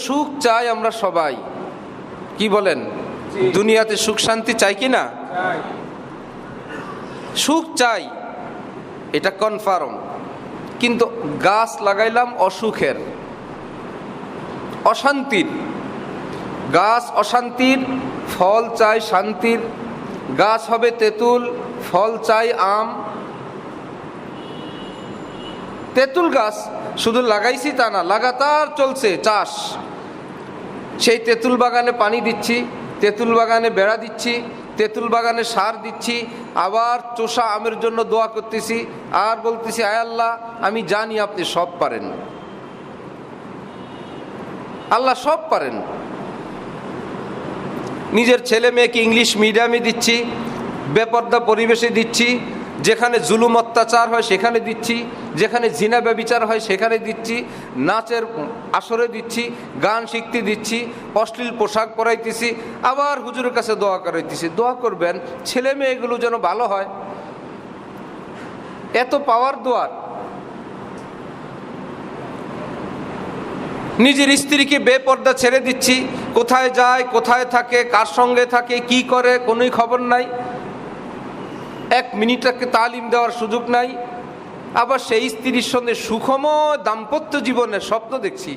সুখ চাই আমরা সবাই, কি বলেন? দুনিয়াতে সুখ শান্তি চাই কি না? সুখ চাই, এটা কনফার্ম। কিন্তু গাছ লাগাইলাম অসুখের, অশান্তির। গাছ অশান্তির, ফল চাই শান্তির। গাছ হবে তেঁতুল, ফল চাই আম। তেঁতুল গাছ শুধু লাগাইছি তা না, লাগাতার চলছে চাষ। সেই তেঁতুল বাগানে পানি দিচ্ছি, তেঁতুল বাগানে বেড়া দিচ্ছি, তেঁতুল বাগানে সার দিচ্ছি, আবার চোষা আমের জন্য দোয়া করতেছি, আর বলতেছি আয় আল্লাহ আমি জানি আপনি সব পারেন। আল্লাহ সব পারেন। নিজের ছেলে মেয়েকে ইংলিশ মিডিয়ামে দিচ্ছি, বেপর্দা পরিবেশে দিচ্ছি, যেখানে জুলুম অত্যাচার হয় সেখানে দিচ্ছি, যেখানে জিনা ব্যভিচার হয় সেখানে দিচ্ছি, নাচের আসরে দিচ্ছি, গান শিখতে দিচ্ছি, অশ্লীল পোশাক পরাইতেছি, আবার হুজুরের কাছে দোয়া করাইতেছি। দোয়া করবেন ছেলে মেয়েগুলো যেন ভালো হয়। এত পাওয়ার দোয়ার। নিজের স্ত্রীকে বেপর্দা ছেড়ে দিচ্ছি, কোথায় যায়, কোথায় থাকে, কার সঙ্গে থাকে, কি করে, কোনোই খবর নাই। এক মিনিটকে তালিম দেওয়ার সুযোগ নাই। আবার সেই স্ত্রীর সঙ্গে সুখময় দাম্পত্য জীবনের স্বপ্ন দেখছি।